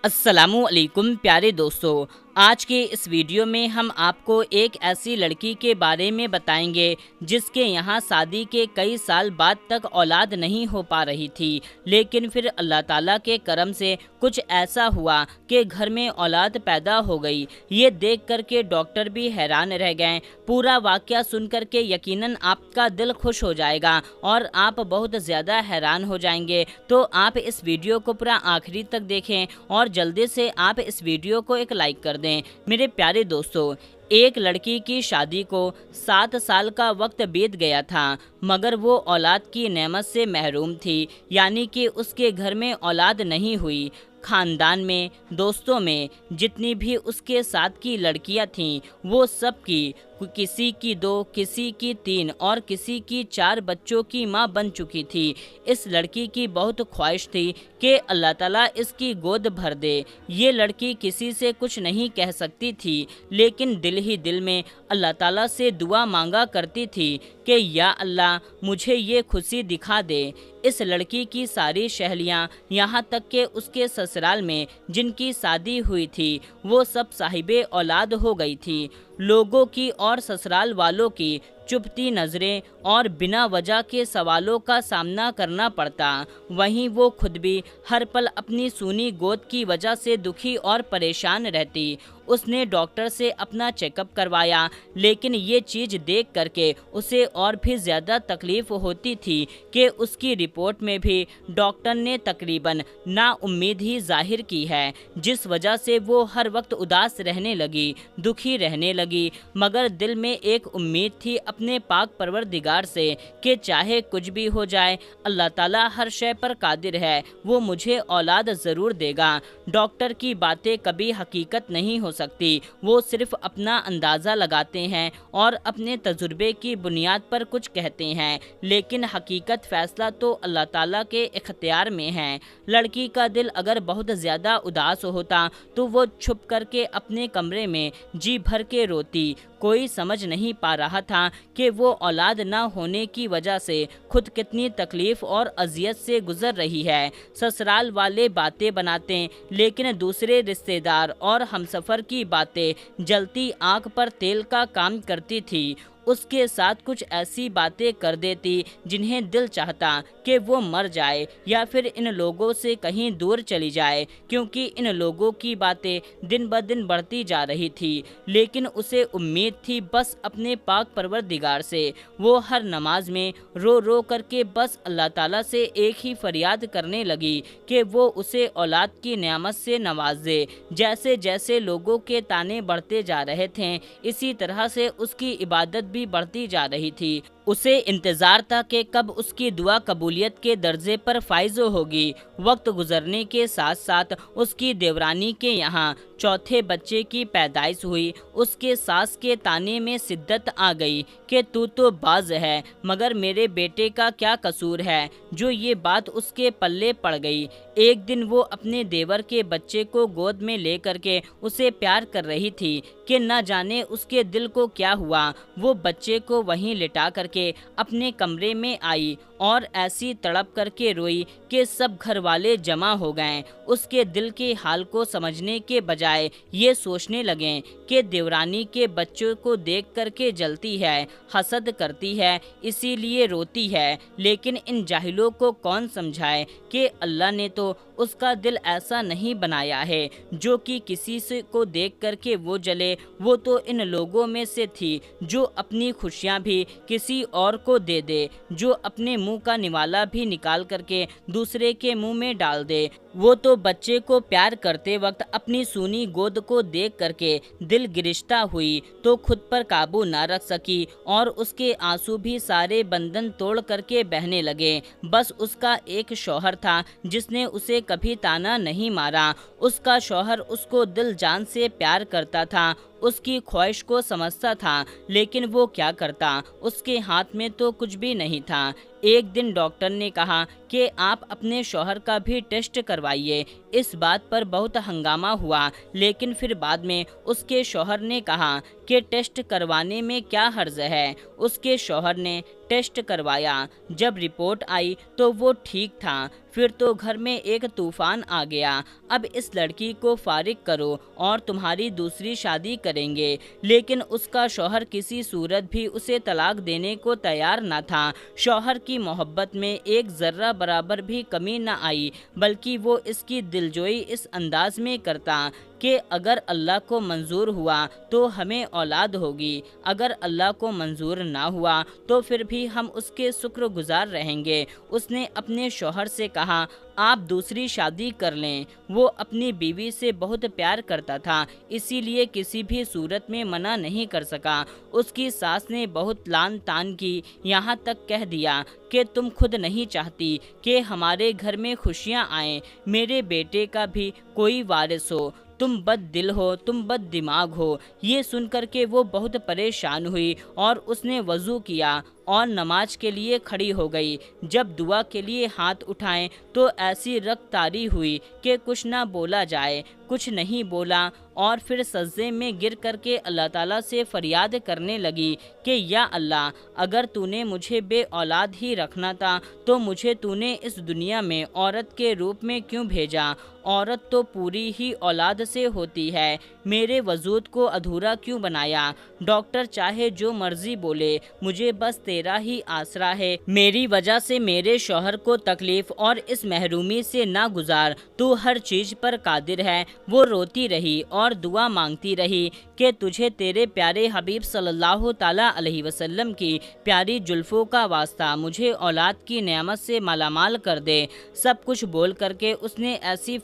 अस्सलामु अलैकुम प्यारे दोस्तों। आज के इस वीडियो में हम आपको एक ऐसी लड़की के बारे में बताएंगे जिसके यहाँ शादी के कई साल बाद तक औलाद नहीं हो पा रही थी, लेकिन फिर अल्लाह ताला के करम से कुछ ऐसा हुआ कि घर में औलाद पैदा हो गई। ये देख कर के डॉक्टर भी हैरान रह गए। पूरा वाक़या सुन कर के यकीनन आपका दिल खुश हो जाएगा और आप बहुत ज़्यादा हैरान हो जाएंगे। तो आप इस वीडियो को पूरा आखिरी तक देखें और जल्दी से आप इस वीडियो को एक लाइक कर दें। मेरे प्यारे दोस्तों, एक लड़की की शादी को 7 साल का वक्त बीत गया था, मगर वो औलाद की नेमत से महरूम थी, यानी कि उसके घर में औलाद नहीं हुई। खानदान में, दोस्तों में जितनी भी उसके साथ की लड़कियां थीं, वो सब की किसी की 2, किसी की 3 और किसी की 4 बच्चों की मां बन चुकी थी। इस लड़की की बहुत ख्वाहिश थी कि अल्लाह ताला इसकी गोद भर दे। ये लड़की किसी से कुछ नहीं कह सकती थी, लेकिन दिल ही दिल में अल्लाह ताला से दुआ मांगा करती थी कि या अल्लाह मुझे ये खुशी दिखा दे। इस लड़की की सारी सहेलियां, यहाँ तक कि उसके ससुराल में जिनकी शादी हुई थी, वो सब साहिबे औलाद हो गई थी। लोगों की और ससुराल वालों की चुभती नज़रें और बिना वजह के सवालों का सामना करना पड़ता। वहीं वो खुद भी हर पल अपनी सूनी गोद की वजह से दुखी और परेशान रहती। उसने डॉक्टर से अपना चेकअप करवाया, लेकिन ये चीज़ देख करके उसे और भी ज़्यादा तकलीफ़ होती थी कि उसकी रिपोर्ट में भी डॉक्टर ने तकरीबन नाउम्मीद ही जाहिर की है, जिस वजह से वो हर वक्त उदास रहने लगी, दुखी रहने लगी। मगर दिल में एक उम्मीद थी अपने पाक परवरदिगार से कि चाहे कुछ भी हो जाए, अल्लाह ताला हर शय पर कादिर है, वो मुझे औलाद ज़रूर देगा। डॉक्टर की बातें कभी हकीकत नहीं हो सकती, वो सिर्फ अपना अंदाज़ा लगाते हैं और अपने तजुर्बे की बुनियाद पर कुछ कहते हैं, लेकिन हकीकत फ़ैसला तो अल्लाह ताला के इख्तियार में है। लड़की का दिल अगर बहुत ज़्यादा उदास होता तो वो छुप करके अपने कमरे में जी भर के रोती। कोई समझ नहीं पा रहा था कि वो औलाद ना होने की वजह से खुद कितनी तकलीफ़ और अजियत से गुज़र रही है। ससुराल वाले बातें बनाते, लेकिन दूसरे रिश्तेदार और हमसफ़र की बातें जलती आँख पर तेल का काम करती थी। उसके साथ कुछ ऐसी बातें कर देती जिन्हें दिल चाहता कि वो मर जाए या फिर इन लोगों से कहीं दूर चली जाए, क्योंकि इन लोगों की बातें दिन ब दिन बढ़ती जा रही थी। लेकिन उसे उम्मीद थी बस अपने पाक परवरदिगार से। वो हर नमाज में रो रो करके बस अल्लाह ताला से एक ही फरियाद करने लगी कि वो उसे औलाद की नेमत से नवाज दे। जैसे जैसे लोगों के ताने बढ़ते जा रहे थे, इसी तरह से उसकी इबादत भी बढ़ती जा रही थी। उसे इंतज़ार था कि कब उसकी दुआ कबूलियत के दर्जे पर फाइज होगी। वक्त गुजरने के साथ साथ उसकी देवरानी के यहाँ चौथे बच्चे की पैदाइश हुई। उसके सास के ताने में शिद्दत आ गई कि तू तो बाज है, मगर मेरे बेटे का क्या कसूर है जो ये बात उसके पल्ले पड़ गई। एक दिन वो अपने देवर के बच्चे को गोद में ले करके उसे प्यार कर रही थी कि न जाने उसके दिल को क्या हुआ। वो बच्चे को वहीं लिटा करके अपने कमरे में आई और ऐसी तड़प करके रोई कि सब घर वाले जमा हो गए। उसके दिल के हाल को समझने के बजाय ये सोचने लगे कि देवरानी के बच्चों को देख करके जलती है, हसद करती है, इसीलिए रोती है। लेकिन इन जाहिलों को कौन समझाए कि अल्लाह ने तो उसका दिल ऐसा नहीं बनाया है जो कि किसी से को देख करके वो जले। वो तो इन लोगों में से थी जो अपनी खुशियाँ भी किसी और को दे दे, जो अपने मुंह का निवाला भी निकाल करके दूसरे के मुंह में डाल दे। वो तो बच्चे को प्यार करते वक्त अपनी सूनी गोद को देख करके दिल गिरिश्ता हुई तो खुद पर काबू ना रख सकी और उसके आंसू भी सारे बंधन तोड़ करके बहने लगे। बस उसका एक शौहर था जिसने उसे कभी ताना नहीं मारा। उसका शौहर उसको दिल जान से प्यार करता था, उसकी ख्वाहिश को समझता था, लेकिन वो क्या करता, उसके हाथ में तो कुछ भी नहीं था। एक दिन डॉक्टर ने कहा کہ آپ اپنے شوہر کا بھی ٹیسٹ کروائیے۔ اس بات پر بہت ہنگامہ ہوا، لیکن پھر بعد میں اس کے شوہر نے کہا کہ ٹیسٹ کروانے میں کیا حرج ہے۔ اس کے شوہر نے ٹیسٹ کروایا، جب رپورٹ آئی تو وہ ٹھیک تھا۔ پھر تو گھر میں ایک طوفان آ گیا۔ اب اس لڑکی کو فارغ کرو اور تمہاری دوسری شادی کریں گے۔ لیکن اس کا شوہر کسی صورت بھی اسے طلاق دینے کو تیار نہ تھا۔ شوہر کی محبت میں ایک ذرہ برابر بھی کمی نہ آئی، بلکہ وہ اس کی دلجوئی اس انداز میں کرتا کہ اگر اللہ کو منظور ہوا تو ہمیں اولاد ہوگی، اگر اللہ کو منظور نہ ہوا تو پھر بھی ہم اس کے شکر گزار رہیں گے۔ اس نے اپنے شوہر سے کہا آپ دوسری شادی کر لیں۔ وہ اپنی بیوی سے بہت پیار کرتا تھا، اسی لیے کسی بھی صورت میں منع نہیں کر سکا۔ اس کی ساس نے بہت لان تان کی، یہاں تک کہہ دیا کہ تم خود نہیں چاہتی کہ ہمارے گھر میں خوشیاں آئیں، میرے بیٹے کا بھی کوئی وارث ہو، تم بد دل ہو، تم بد دماغ ہو۔ یہ سن کر کے وہ بہت پریشان ہوئی اور اس نے وضو کیا اور نماز کے لیے کھڑی ہو گئی۔ جب دعا کے لیے ہاتھ اٹھائیں تو ایسی رگ تاری ہوئی کہ کچھ نہ بولا جائے، کچھ نہیں بولا، اور پھر سجدے میں گر کر کے اللہ تعالیٰ سے فریاد کرنے لگی کہ یا اللہ، اگر تو نے مجھے بے اولاد ہی رکھنا تھا تو مجھے تو نے اس دنیا میں عورت کے روپ میں کیوں بھیجا؟ عورت تو پوری ہی اولاد سے ہوتی ہے، میرے وجود کو ادھورا کیوں بنایا؟ ڈاکٹر چاہے جو مرضی بولے، مجھے بس تیرا ہی آسرا ہے، میری وجہ سے میرے شوہر کو تکلیف اور اس محرومی سے نہ گزار، تو ہر چیز پر قادر ہے۔ وہ روتی رہی اور دعا مانگتی رہی کہ تجھے تیرے پیارے حبیب صلی اللہ تعالیٰ علیہ وسلم کی پیاری زلفوں کا واسطہ مجھے اولاد کی نعمت سے مالا مال کر دے۔ سب کچھ بول کر کے اس نے ایسی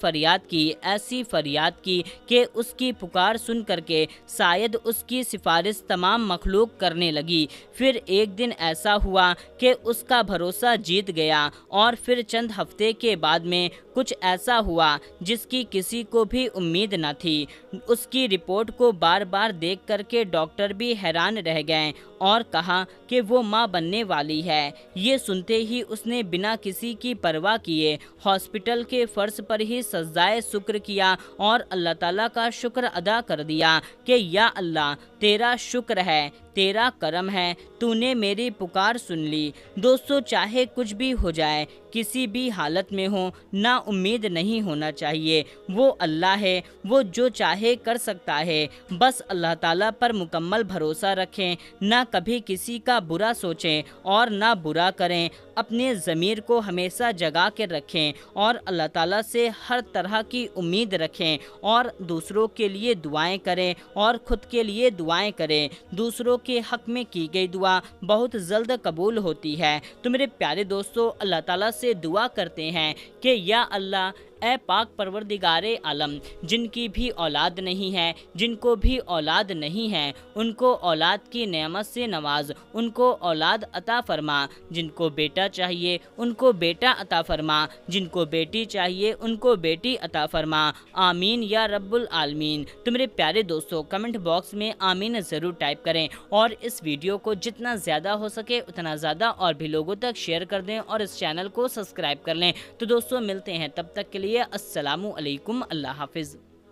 فریاد کی کہ اس کی پکار سن کر کے شاید اس کی سفارش تمام مخلوق کرنے لگی۔ پھر ایک دن ایسا ہوا کہ اس کا بھروسہ جیت گیا، اور پھر چند ہفتے کے بعد میں کچھ ایسا ہوا جس کی کسی کو بھی امید نہ تھی۔ اس کی رپورٹ کو بار بار دیکھ کر کے ڈاکٹر بھی حیران رہ گئے اور کہا کہ وہ ماں بننے والی ہے۔ یہ سنتے ہی اس نے بنا کسی کی پرواہ کیے ہاسپٹل کے فرش پر ہی سجدہ شکر کیا اور اللہ تعالیٰ کا شکر ادا کر دیا کہ یا اللہ، تیرا شکر ہے، تیرا کرم ہے، تو نے میری پکار سن لی۔ دوستو، چاہے کچھ بھی ہو جائے، کسی بھی حالت میں ہو، نا امید نہیں ہونا چاہیے۔ وہ اللہ ہے، وہ جو چاہے کر سکتا ہے۔ بس اللہ تعالیٰ پر مکمل بھروسہ رکھیں، نہ کبھی کسی کا برا سوچیں اور نہ برا کریں۔ اپنے ضمیر کو ہمیشہ جگا کے رکھیں اور اللہ تعالیٰ سے ہر طرح کی امید رکھیں، اور دوسروں کے لیے دعائیں کریں اور خود کے لیے دعائیں کریں۔ دوسروں کے حق میں کی گئی دعا بہت جلد قبول ہوتی ہے۔ تو میرے پیارے دوستو، اللہ تعالیٰ سے دعا کرتے ہیں کہ یا اللہ، اے پاک پروردگار عالم، جن کی بھی اولاد نہیں ہے، جن کو بھی اولاد نہیں ہے، ان کو اولاد کی نعمت سے نواز، ان کو اولاد عطا فرما۔ جن کو بیٹا چاہیے ان کو بیٹا عطا فرما، جن کو بیٹی چاہیے ان کو بیٹی عطا فرما۔ آمین یا رب العالمین۔ تو میرے پیارے دوستو، کمنٹ باکس میں آمین ضرور ٹائپ کریں، اور اس ویڈیو کو جتنا زیادہ ہو سکے اتنا زیادہ اور بھی لوگوں تک شیئر کر دیں، اور اس چینل کو سبسکرائب کر لیں۔ تو دوستو، ملتے ہیں تب تک کے لیے، السلام علیکم، اللہ حافظ۔